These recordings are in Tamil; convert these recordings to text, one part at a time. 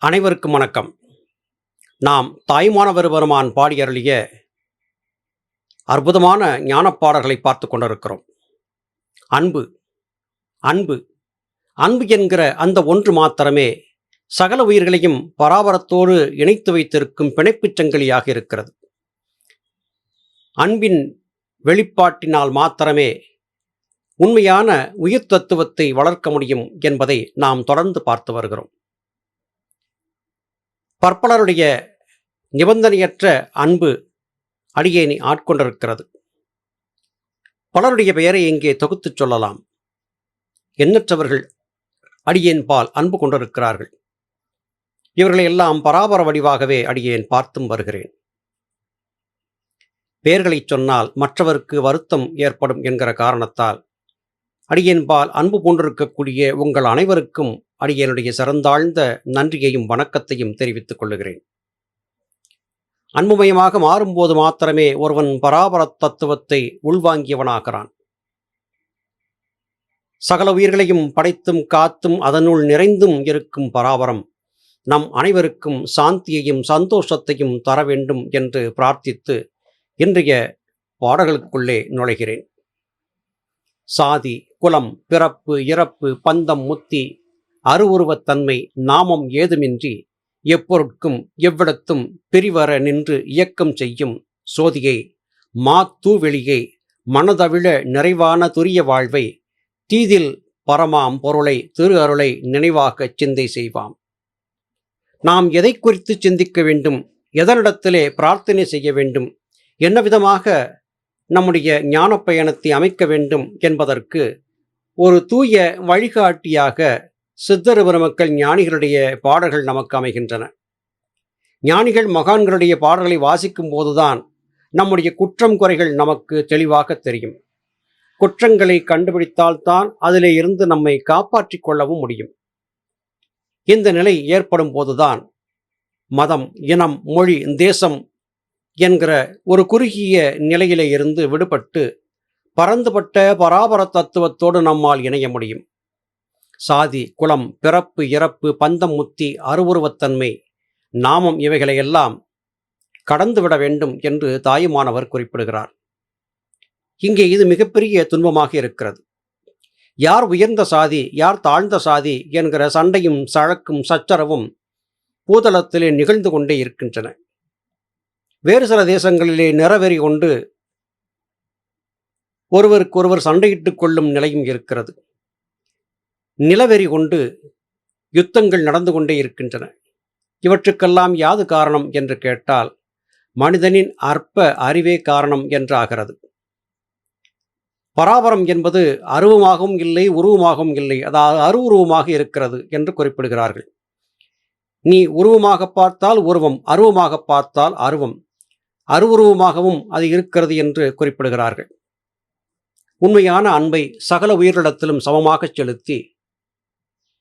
அனைவருக்கும் வணக்கம். நாம் தாய்மானவர் பெருமான் பாடியருளிய அற்புதமான ஞானப்பாடல்களை பார்த்து கொண்டிருக்கிறோம். அன்பு அன்பு அன்பு என்கிற அந்த ஒன்று மாத்திரமே சகல உயிர்களையும் பராபரத்தோடு இணைத்து வைத்திருக்கும் பிணைப்புச் சங்கிலியாக இருக்கிறது. அன்பின் வெளிப்பாட்டினால் மாத்திரமே உண்மையான உயிர் தத்துவத்தை வளர்க்க முடியும் என்பதை நாம் தொடர்ந்து பார்த்து வருகிறோம். பற்பலருடைய நிபந்தனையற்ற அன்பு அடியேனை ஆட்கொண்டிருக்கிறது. பலருடைய பெயரை இங்கே தொகுத்துச் சொல்லலாம். எண்ணற்றவர்கள் அடியேன் பால் அன்பு கொண்டிருக்கிறார்கள். இவர்களை எல்லாம் பராபர வடிவாகவே அடியேன் பார்த்தும் வருகிறேன். பெயர்களை சொன்னால் மற்றவருக்கு வருத்தம் ஏற்படும் என்கிற காரணத்தால் அடியேன் பால் அன்பு கொண்டிருக்கக்கூடிய உங்கள் அனைவருக்கும் அடியேனுடைய சிறந்தாழ்ந்த நன்றியையும் வணக்கத்தையும் தெரிவித்துக் கொள்ளுகிறேன். அன்புமயமாக மாறும்போது மாத்திரமே ஒருவன் பராபர தத்துவத்தை உள்வாங்கியவனாகிறான். சகல உயிர்களையும் படைத்தும் காத்தும் அதனுள் நிறைந்தும் இருக்கும் பராபரம் நம் அனைவருக்கும் சாந்தியையும் சந்தோஷத்தையும் தர வேண்டும் என்று பிரார்த்தித்து இன்றைய பாடல்களுக்குள்ளே நுழைகிறேன். சாதி, குலம், பிறப்பு, இறப்பு, பந்தம், முத்தி, அருவுருவத்தன்மை, நாமம் ஏதுமின்றி எப்பொருட்கும் எவ்விடத்தும் பிரிவர நின்று இயக்கம் செய்யும் சோதியை மாத்தூவெளியை மனதவிழ நிறைவான துரிய வாழ்வை தீதில் பரமாம் பொருளை திரு அருளை நினைவாக சிந்தை செய்வாம். நாம் எதை குறித்து சிந்திக்க வேண்டும், எதனிடத்திலே பிரார்த்தனை செய்ய வேண்டும், என்ன விதமாக நம்முடைய ஞான பயணத்தை அமைக்க வேண்டும் என்பதற்கு ஒரு தூய வழிகாட்டியாக சித்தர் பெருமக்கள் ஞானிகளுடைய பாடல்கள் நமக்கு அமைகின்றன. ஞானிகள் மகான்களுடைய பாடல்களை வாசிக்கும் போதுதான் நம்முடைய குற்றம் குறைகள் நமக்கு தெளிவாக தெரியும். குற்றங்களை கண்டுபிடித்தால்தான் அதிலே இருந்து நம்மை காப்பாற்றிக் கொள்ளவும் முடியும். இந்த நிலை ஏற்படும் போதுதான் மதம், இனம், மொழி, தேசம் என்கிற ஒரு குறுகிய நிலையிலே இருந்து விடுபட்டு பரந்துபட்ட பராபர தத்துவத்தோடு நம்மால் இணைய முடியும். சாதி, குலம், பிறப்பு, இறப்பு, பந்தம், முத்தி, அருவுருவத்தன்மை, நாமம் இவைகளையெல்லாம் கடந்துவிட வேண்டும் என்று தாயுமானவர் குறிப்பிடுகிறார். இங்கே இது மிகப்பெரிய துன்பமாக இருக்கிறது. யார் உயர்ந்த சாதி, யார் தாழ்ந்த சாதி என்கிற சண்டையும் சழக்கும் சச்சரவும் பூதளத்திலே நிகழ்ந்து கொண்டே இருக்கின்றன. வேறு சில தேசங்களிலே நிறவெறி கொண்டு ஒருவருக்கொருவர் சண்டையிட்டுக் கொள்ளும் நிலையும் இருக்கிறது. நிலவெறி கொண்டு யுத்தங்கள் நடந்து கொண்டே இருக்கின்றன. இவற்றுக்கெல்லாம் யாது காரணம் என்று கேட்டால் மனிதனின் அற்ப அறிவே காரணம் என்றாகிறது. பராபரம் என்பது அருவமாகவும் இல்லை, உருவமாகவும் இல்லை, அதாவது அருவுருவமாக இருக்கிறது என்று குறிப்பிடுகிறார்கள். நீ உருவமாக பார்த்தால் உருவம், அருவமாக பார்த்தால் அருவம், அருவுருவமாகவும் அது இருக்கிறது என்று குறிப்பிடுகிறார்கள். உண்மையான அன்பை சகல உயிர்களிடத்திலும் சமமாக செலுத்தி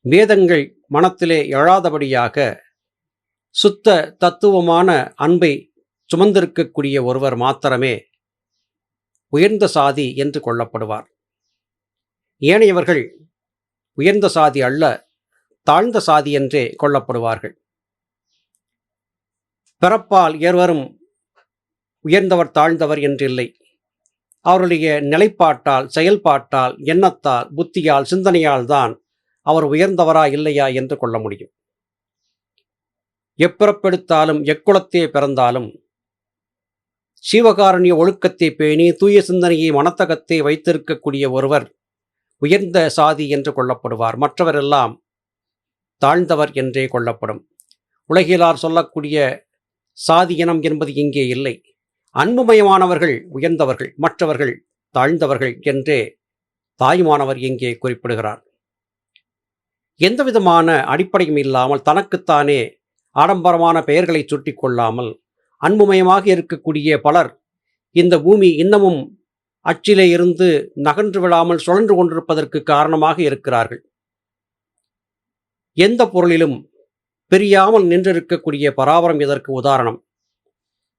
வேதங்கள் மனத்திலே எழாதபடியாக சுத்த தத்துவமான அன்பை சுமந்திருக்கக்கூடிய ஒருவர் மாத்திரமே உயர்ந்த சாதி என்று கொள்ளப்படுவார். ஏனையவர்கள் உயர்ந்த சாதி அல்ல, தாழ்ந்த சாதி என்றே கொள்ளப்படுவார்கள். பிறப்பால் ஏர்வரும் உயர்ந்தவர் தாழ்ந்தவர் என்றில்லை. அவருடைய நிலைப்பாட்டால், செயல்பாட்டால், எண்ணத்தால், புத்தியால், சிந்தனையால் தான் அவர் உயர்ந்தவரா இல்லையா என்று கொள்ள முடியும். எப்பிறப்பெடுத்தாலும் எக்குலத்தே பிறந்தாலும் சீவகாரண்ய ஒழுக்கத்தை பேணி தூய சிந்தனையை மனத்தகத்தை வைத்திருக்கக்கூடிய ஒருவர் உயர்ந்த சாதி என்று கொள்ளப்படுவார். மற்றவரெல்லாம் தாழ்ந்தவர் என்றே கொள்ளப்படும். உலகிலார் சொல்லக்கூடிய சாதி இனம் என்பது இங்கே இல்லை. அன்புமயமானவர்கள் உயர்ந்தவர்கள், மற்றவர்கள் தாழ்ந்தவர்கள் என்றே தாயுமானவர் இங்கே குறிப்பிடுகிறார். எந்தவிதமான அடிப்படையும் இல்லாமல் தனக்குத்தானே ஆடம்பரமான பெயர்களை சுட்டி கொள்ளாமல் அன்புமயமாக இருக்கக்கூடிய பலர் இந்த பூமி இன்னமும் அச்சிலே இருந்து நகன்று விடாமல் சுழன்று கொண்டிருப்பதற்கு காரணமாக இருக்கிறார்கள். எந்த பொருளிலும் பிரியாமல் நின்றிருக்கக்கூடிய பராபரம் இதற்கு உதாரணம்.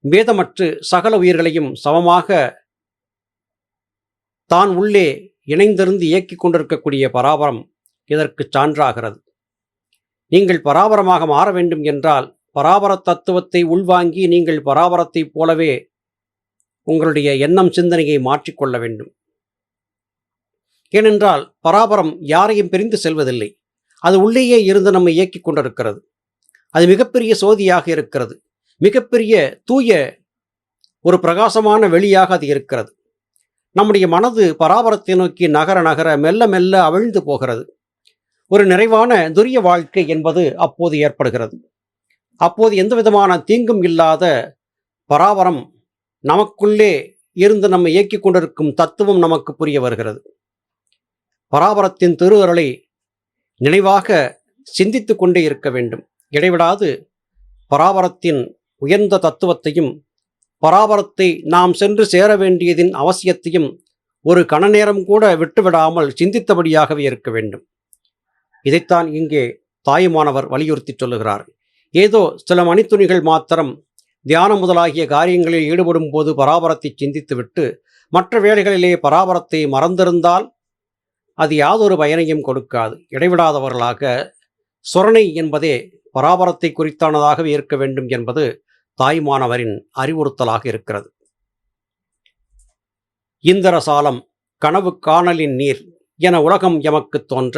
வேதமற்று சகல உயிர்களையும் சமமாக தான் உள்ளே இணைந்திருந்து இயக்கிக் கொண்டிருக்கக்கூடிய பராபரம் இதற்கு சான்றாகிறது. நீங்கள் பராபரமாக மாற வேண்டும் என்றால் பராபர தத்துவத்தை உள்வாங்கி நீங்கள் பராபரத்தைப் போலவே உங்களுடைய எண்ணம் சிந்தனையை மாற்றிக்கொள்ள வேண்டும். ஏனென்றால் பராபரம் யாரையும் பிரிந்து செல்வதில்லை. அது உள்ளேயே இருந்து நம்மை இயக்கிக் கொண்டிருக்கிறது. அது மிகப்பெரிய சோதியாக இருக்கிறது. மிகப்பெரிய தூய ஒரு பிரகாசமான வெளியாக அது இருக்கிறது. நம்முடைய மனது பராபரத்தை நோக்கி நகர நகர மெல்ல மெல்ல அவிழ்ந்து போகிறது. ஒரு நிறைவான துரிய வாழ்க்கை என்பது அப்போது ஏற்படுகிறது. அப்போது எந்த விதமான தீங்கும் இல்லாத பராபரம் நமக்குள்ளே இருந்து நம்மை இயக்கிக் கொண்டிருக்கும் தத்துவம் நமக்கு புரிய வருகிறது. பராபரத்தின் திருவருளை நினைவாக சிந்தித்து கொண்டே இருக்க வேண்டும். இடைவிடாது பராபரத்தின் உயர்ந்த தத்துவத்தையும் பராபரத்தை நாம் சென்று சேர வேண்டியதின் அவசியத்தையும் ஒரு கணநேரம் கூட விட்டுவிடாமல் சிந்தித்தபடியாகவே இருக்க வேண்டும். இதைத்தான் இங்கே தாயுமானவர் வலியுறுத்தி சொல்லுகிறார். ஏதோ சில மணித்துணிகள் மாத்திரம் தியானம் முதலாகிய காரியங்களில் ஈடுபடும் போது பராபரத்தை சிந்தித்துவிட்டு மற்ற வேளைகளிலே பராபரத்தை மறந்திருந்தால் அது யாதொரு பயனையும் கொடுக்காது. இடைவிடாதவர்களாக சொரணை என்பதே பராபரத்தை குறித்தானதாகவே இருக்க வேண்டும் என்பது தாய்மானவரின் அறிவுறுத்தலாக இருக்கிறது. இந்திரசாலம் கனவு காணலின் நீர் என உலகம் எமக்கு தோன்ற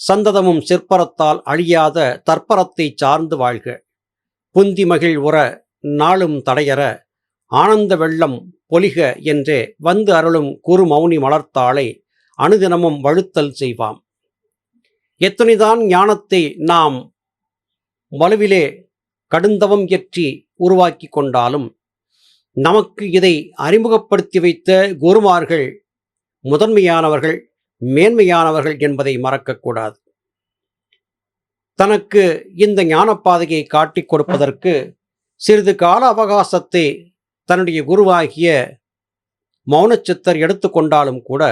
சந்ததமும் சிற்பரத்தால் அழியாத தற்பரத்தை சார்ந்து வாழ்க. புந்தி மகிழ் உற நாளும் தடையற ஆனந்த வெள்ளம் பொலிக என்றே வந்து அருளும் குறு மௌனி மலர்த்தாளை அனுதினமும் வழுத்தல் செய்வாம். எத்தனைதான் ஞானத்தை நாம் வலுவிலே கடுந்தவம் இயற்றி உருவாக்கி கொண்டாலும் நமக்கு இதை அறிமுகப்படுத்தி வைத்த குருமார்கள் முதன்மையானவர்கள், மேன்மையானவர்கள் என்பதை மறக்கக்கூடாது. தனக்கு இந்த ஞானப்பாதையை காட்டிக் கொடுப்பதற்கு சிறிது கால அவகாசத்தை தன்னுடைய குருவாகிய மௌனச்சித்தர் எடுத்துக்கொண்டாலும் கூட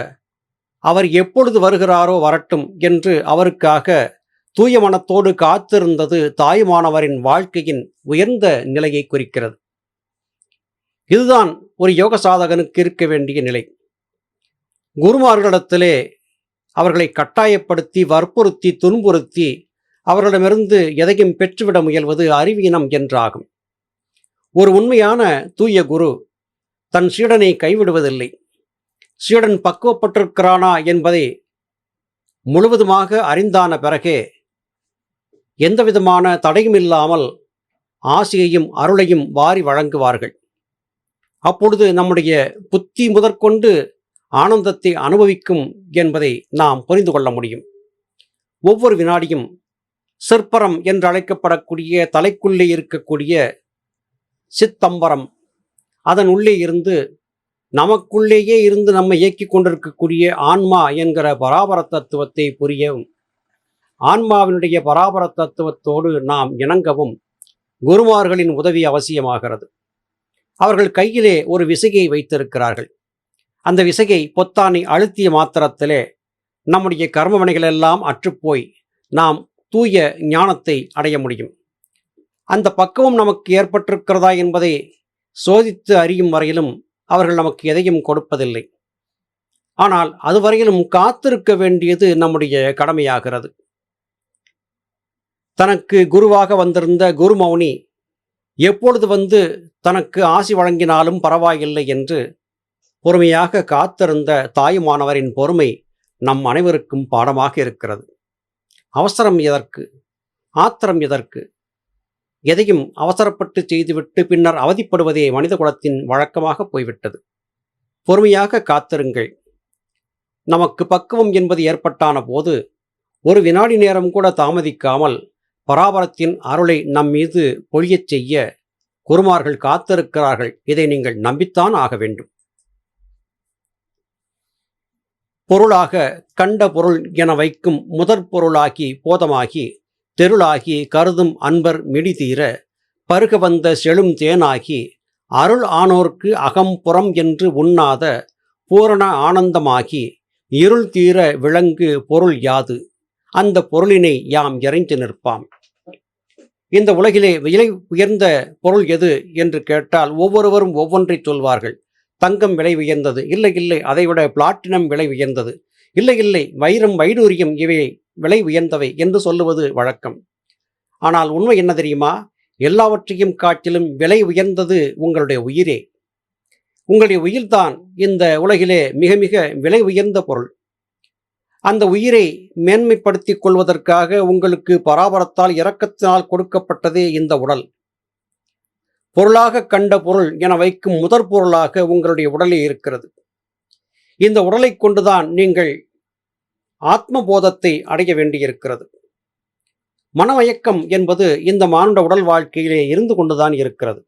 அவர் எப்பொழுது வருகிறாரோ வரட்டும் என்று அவருக்காக தூய மனத்தோடு காத்திருந்தது தாயுமானவரின் வாழ்க்கையின் உயர்ந்த நிலையை குறிக்கிறது. இதுதான் ஒரு யோக சாதகனுக்கு இருக்க வேண்டிய நிலை. குருமார்களிடத்திலே அவர்களை கட்டாயப்படுத்தி வற்புறுத்தி துன்புறுத்தி அவர்களிடமிருந்து எதையும் பெற்றுவிட முயல்வது அறிவீனம் என்றாகும். ஒரு உண்மையான தூய குரு தன் சீடனை கைவிடுவதில்லை. சீடன் பக்குவப்பட்டிருக்கிறானா என்பதை முழுவதுமாக அறிந்தான பிறகே எந்தவிதமான தடையும் இல்லாமல் ஆசியையும் அருளையும் வாரி வழங்குவார்கள். அப்பொழுது நம்முடைய புத்தி முதற்கொண்டு ஆனந்தத்தை அனுபவிக்கும் என்பதை நாம் புரிந்து கொள்ள முடியும். ஒவ்வொரு வினாடியும் சிற்பரம் என்று அழைக்கப்படக்கூடிய தலைக்குள்ளே இருக்கக்கூடிய சித்தம்பரம், அதன் உள்ளே இருந்து நமக்குள்ளேயே இருந்து நம்மை இயக்கிக் கொண்டிருக்கக்கூடிய ஆன்மா என்கிற பராபர தத்துவத்தை புரியவும், ஆன்மாவினுடைய பராபர தத்துவத்தோடு நாம் இணங்கவும் குருமார்களின் உதவி அவசியமாகிறது. அவர்கள் கையிலே ஒரு விசையை வைத்திருக்கிறார்கள். அந்த விசையை பொத்தானை அழுத்திய மாத்திரத்திலே நம்முடைய கர்மவினைகள் எல்லாம் அற்றுப்போய் நாம் தூய ஞானத்தை அடைய முடியும். அந்த பக்குவம் நமக்கு ஏற்பட்டிருக்கிறதா என்பதை சோதித்து அறியும் வரையிலும் அவர்கள் நமக்கு எதையும் கொடுப்பதில்லை. ஆனால் அதுவரையிலும் காத்திருக்க வேண்டியது நம்முடைய கடமையாகிறது. தனக்கு குருவாக வந்திருந்த குருமௌனி எப்பொழுது வந்து தனக்கு ஆசி வழங்கினாலும் பரவாயில்லை என்று பொறுமையாக காத்திருந்த தாயுமானவரின் பொறுமை நம் அனைவருக்கும் பாடமாக இருக்கிறது. அவசரம் எதற்கு? ஆத்திரம் எதற்கு? எதையும் அவசரப்பட்டு செய்துவிட்டு பின்னர் அவதிப்படுவதே மனித குலத்தின் வழக்கமாக போய்விட்டது. பொறுமையாக காத்திருங்கள். நமக்கு பக்குவம் என்பது ஏற்பட்டான போது ஒரு வினாடி நேரம் கூட தாமதிக்காமல் பராபரத்தின் அருளை நம் மீது பொழியச் செய்ய குருமார்கள் காத்திருக்கிறார்கள். இதை நீங்கள் நம்பித்தான் ஆக வேண்டும். பொருளாக கண்ட பொருள் என வைக்கும் முதற் பொருளாகி போதமாகி தெருளாகி கருதும் அன்பர் மிடிதீர பருக வந்த செழும் தேனாகி அருள் ஆனோர்க்கு அகம்புறம் என்று உண்ணாத பூரண ஆனந்தமாகி இருள் தீர விளங்கு பொருள் யாது, அந்த பொருளினை யாம் இறைந்து நிற்பாம். இந்த உலகிலே விலை உயர்ந்த பொருள் எது என்று கேட்டால் ஒவ்வொருவரும் ஒவ்வொன்றை சொல்வார்கள். தங்கம் விலை உயர்ந்தது, இல்லை இல்லை அதைவிட பிளாட்டினம் விலை உயர்ந்தது, இல்லை இல்லை வைரம் வைடூரியம் இவை விலை உயர்ந்தவை என்று சொல்லுவது வழக்கம். ஆனால் உண்மை என்ன தெரியுமா? எல்லாவற்றையும் காட்டிலும் விலை உயர்ந்தது உங்களுடைய உயிரே. உங்களுடைய உயிர்தான் இந்த உலகிலே மிக மிக விலை உயர்ந்த பொருள். அந்த உயிரை மேன்மைப்படுத்திக் கொள்வதற்காக உங்களுக்கு பராபரத்தால் இரக்கத்தினால் கொடுக்கப்பட்டதே இந்த உடல். பொருளாக கண்ட பொருள் என வைக்கும் முதற் பொருளாக உங்களுடைய உடலே இருக்கிறது. இந்த உடலை கொண்டுதான் நீங்கள் ஆத்ம போதத்தை அடைய வேண்டியிருக்கிறது. மனமயக்கம் என்பது இந்த மானுட உடல் வாழ்க்கையிலே இருந்து கொண்டுதான் இருக்கிறது.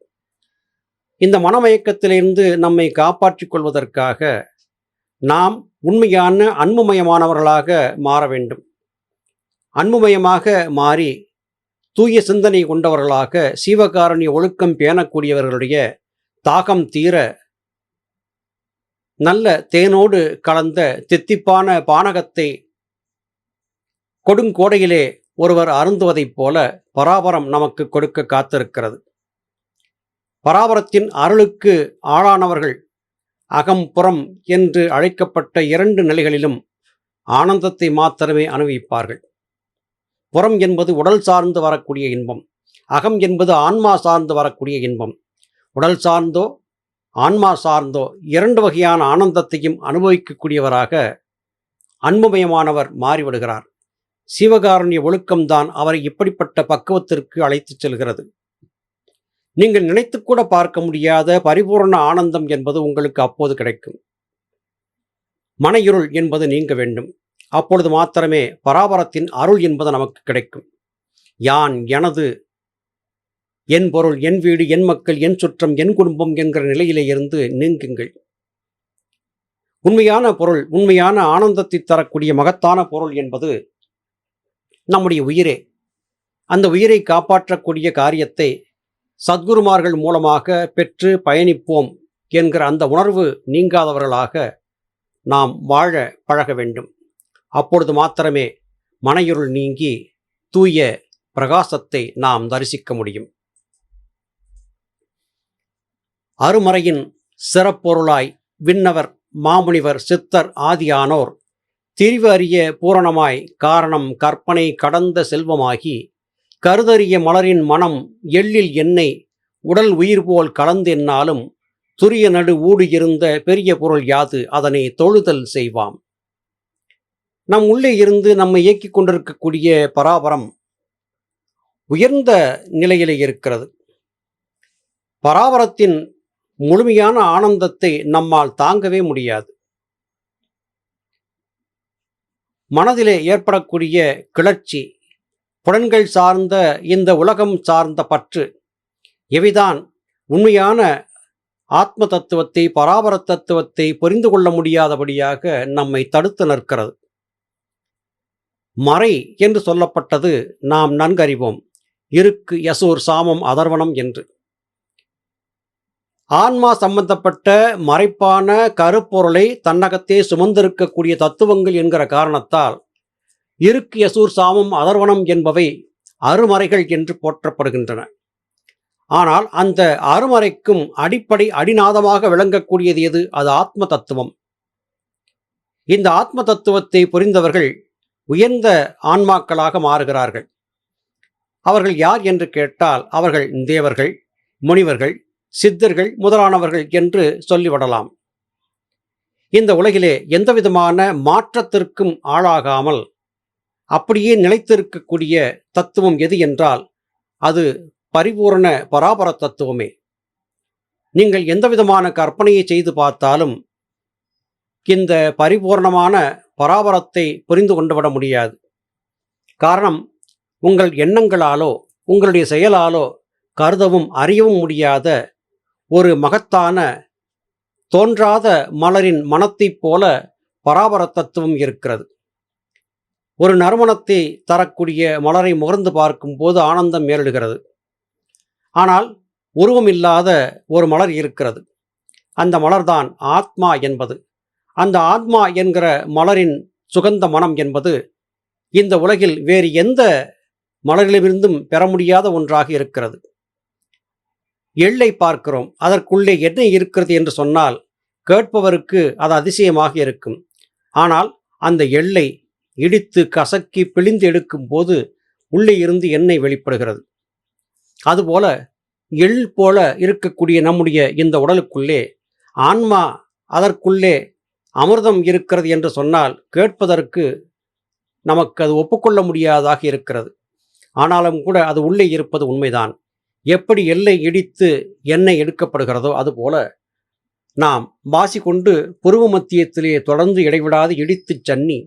இந்த மனமயக்கத்திலிருந்து நம்மை காப்பாற்றிக் கொள்வதற்காக நாம் உண்மையான அன்புமயமானவர்களாக மாற வேண்டும். அன்புமயமாக மாறி தூய சிந்தனை கொண்டவர்களாக சீவகாரண்ய ஒழுக்கம் பேணக்கூடியவர்களுடைய தாகம் தீர நல்ல தேனோடு கலந்த தித்திப்பான பானகத்தை கொடுங்கோடையிலே ஒருவர் அருந்துவதைப் போல பராபரம் நமக்கு கொடுக்க காத்திருக்கிறது. பராபரத்தின் அருளுக்கு ஆளானவர்கள் அகம் புறம் என்று அழைக்கப்பட்ட 2 நிலைகளிலும் ஆனந்தத்தை மாத்திரமே அனுபவிப்பார்கள். புறம் என்பது உடல் சார்ந்து வரக்கூடிய இன்பம், அகம் என்பது ஆன்மா சார்ந்து வரக்கூடிய இன்பம். உடல் சார்ந்தோ ஆன்மா சார்ந்தோ 2 வகையான ஆனந்தத்தையும் அனுபவிக்கக்கூடியவராக அன்புமயமானவர் மாறிவிடுகிறார். சீவகாருண்ய ஒழுக்கம்தான் அவரை இப்படிப்பட்ட பக்குவத்திற்கு அழைத்துச் செல்கிறது. நீங்கள் நினைத்து கூட பார்க்க முடியாத பரிபூர்ண ஆனந்தம் என்பது உங்களுக்கு அப்போது கிடைக்கும். மன இருள் என்பது நீங்க வேண்டும். அப்பொழுது மாத்திரமே பராபரத்தின் அருள் என்பது நமக்கு கிடைக்கும். யான், எனது, என் பொருள், என் வீடு, என் மக்கள், என் சுற்றம், என் குடும்பம் என்கிற நிலையிலே இருந்து நீங்குங்கள். உண்மையான பொருள், உண்மையான ஆனந்தத்தை தரக்கூடிய மகத்தான பொருள் என்பது நம்முடைய உயிரே. அந்த உயிரை காப்பாற்றக்கூடிய காரியத்தை சத்குருமார்கள் மூலமாக பெற்று பயணிப்போம் என்கிற அந்த உணர்வு நீங்காதவர்களாக நாம் வாழ பழக வேண்டும். அப்பொழுது மாத்திரமே மனையிருள் நீங்கி தூய பிரகாசத்தை நாம் தரிசிக்க முடியும். அருமறையின் சிறப்பொருளாய் விண்ணவர், மாமுனிவர், சித்தர் ஆதியானோர் திரிவு அறிய பூரணமாய் காரணம் கற்பனை கடந்த செல்வமாகி கருதறிய மலரின் மனம் எள்ளில் எண்ணெய் உடல் உயிர் போல் கலந்தென்னாலும் துரிய நடு ஊடு இருந்த பெரிய பொருள் யாது அதனை தொழுதல் செய்வாம். நம் உள்ளே இருந்து நம்மை இயக்கிக் கொண்டிருக்கக்கூடிய பராபரம் உயர்ந்த நிலையிலே இருக்கிறது. பராபரத்தின் முழுமையான ஆனந்தத்தை நம்மால் தாங்கவே முடியாது. மனதிலே ஏற்படக்கூடிய கிளர்ச்சி, புலன்கள் சார்ந்த இந்த உலகம் சார்ந்த பற்று, இவைதான் உண்மையான ஆத்ம தத்துவத்தை, பராபர தத்துவத்தை புரிந்து கொள்ள முடியாதபடியாக நம்மை தடுத்து நிற்கிறது. மறை என்று சொல்லப்பட்டது நாம் நன்கறிவோம். இருக்கு, யசூர், சாமம், அதர்வனம் என்று ஆன்மா சம்பந்தப்பட்ட மறைப்பான கருப்பொருளை தன்னகத்தே சுமந்திருக்கக்கூடிய தத்துவங்கள் என்கிற காரணத்தால் இருக்கு, யசூர், சாமம், அதர்வனம் என்பவை அருமறைகள் என்று போற்றப்படுகின்றன. ஆனால் அந்த அருமறைக்கும் அடிப்படை அடிநாதமாக விளங்கக்கூடியது எது? அது ஆத்ம தத்துவம். இந்த ஆத்ம தத்துவத்தை புரிந்தவர்கள் உயர்ந்த ஆன்மாக்களாக மாறுகிறார்கள். அவர்கள் யார் என்று கேட்டால் அவர்கள் தேவர்கள், முனிவர்கள், சித்தர்கள் முதலானவர்கள் என்று சொல்லிவிடலாம். இந்த உலகிலே எந்தவிதமான மாற்றத்திற்கும் ஆளாகாமல் அப்படியே நிலைத்திருக்கக்கூடிய தத்துவம் எது என்றால் அது பரிபூரண பராபர தத்துவமே. நீங்கள் எந்தவிதமான கற்பனையை செய்து பார்த்தாலும் இந்த பரிபூர்ணமான பராபரத்தை புரிந்து கொண்டுவிட முடியாது. காரணம், உங்கள் எண்ணங்களாலோ உங்களுடைய செயலாலோ கருதவும் அறியவும் முடியாத ஒரு மகத்தான தோன்றாத மலரின் மனத்தைப் போல பராபர தத்துவம் இருக்கிறது. ஒரு நறுமணத்தை தரக்கூடிய மலரை முகர்ந்து பார்க்கும் போது ஆனந்தம் மேலிடுகிறது. ஆனால் உருவமில்லாத ஒரு மலர் இருக்கிறது. அந்த மலர்தான் ஆத்மா என்பது. அந்த ஆத்மா என்கிற மலரின் சுகந்த மனம் என்பது இந்த உலகில் வேறு எந்த மலரிலிருந்தும் பெற முடியாத ஒன்றாக இருக்கிறது. எள்ளை பார்க்கிறோம், அதற்குள்ளே என்ன இருக்கிறது என்று சொன்னால் கேட்பவருக்கு அது அதிசயமாக இருக்கும். ஆனால் அந்த எள்ளை இடித்து கசக்கி பிழிந்து எடுக்கும் போது உள்ளே இருந்து எண்ணெய் வெளிப்படுகிறது. அதுபோல எள் போல இருக்கக்கூடிய நம்முடைய இந்த உடலுக்குள்ளே ஆன்மா, அதற்குள்ளே அமிர்தம் இருக்கிறது என்று சொன்னால் கேட்பதற்கு நமக்கு அது ஒப்புக்கொள்ள முடியாததாக இருக்கிறது. ஆனாலும் கூட அது உள்ளே இருப்பது உண்மைதான். எப்படி எள்ளை இடித்து எண்ணெய் எடுக்கப்படுகிறதோ அதுபோல நாம் வாசி கொண்டு புருவ மத்தியத்திலே தொடர்ந்து இடைவிடாது இடித்துச் சன்னி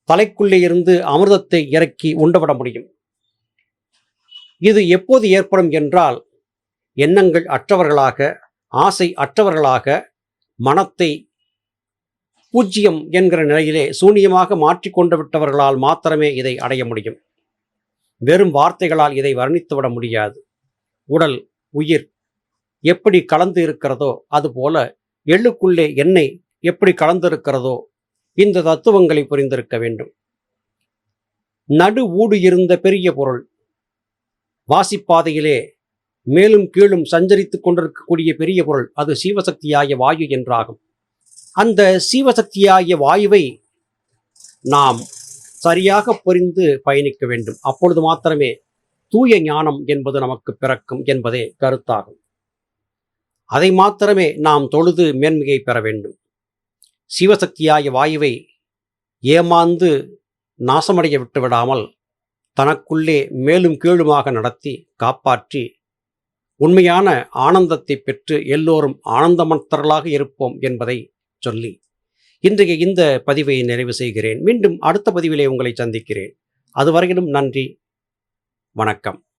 தலைக்குள்ளே இருந்து அமிர்தத்தை இறக்கி உண்டவிட முடியும். இது எப்போது ஏற்படும் என்றால், எண்ணங்கள் அற்றவர்களாக, ஆசை அற்றவர்களாக, மனத்தை பூஜ்யம் என்கிற நிலையிலே சூன்யமாக மாற்றிக்கொண்டு விட்டவர்களால் மாத்திரமே இதை அடைய முடியும். வெறும் வார்த்தைகளால் இதை வர்ணித்துவிட முடியாது. உடல், உயிர் எப்படி கலந்து இருக்கிறதோ அதுபோல எள்ளுக்குள்ளே எண்ணெய் எப்படி கலந்திருக்கிறதோ இந்த தத்துவங்களை புரிந்திருக்க வேண்டும். நடு ஊடு இருந்த பெரிய பொருள் வாசிப்பாதையிலே மேலும் கீழும் சஞ்சரித்துக் கொண்டிருக்கக்கூடிய பெரிய பொருள் அது சீவசக்தியாகிய வாயு என்றாகும். அந்த சீவசக்தியாகிய வாயுவை நாம் சரியாக புரிந்து பயணிக்க வேண்டும். அப்பொழுது மாத்திரமே தூய ஞானம் என்பது நமக்கு பிறக்கும் என்பதே கருத்தாகும். அதை மாத்திரமே நாம் தொழுது மேன்மையை பெற வேண்டும். சிவசக்தியாகிய வாயுவை ஏமாந்து நாசமடைய விட்டுவிடாமல் தனக்குள்ளே மேலும் கீழுமாக நடத்தி காப்பாற்றி உண்மையான ஆனந்தத்தை பெற்று எல்லோரும் ஆனந்தமற்றர்களாக இருப்போம் என்பதை சொல்லி இன்றைய இந்த பதிவை நிறைவு செய்கிறேன். மீண்டும் அடுத்த பதிவிலே உங்களை சந்திக்கிறேன். அதுவரையிலும் நன்றி, வணக்கம்.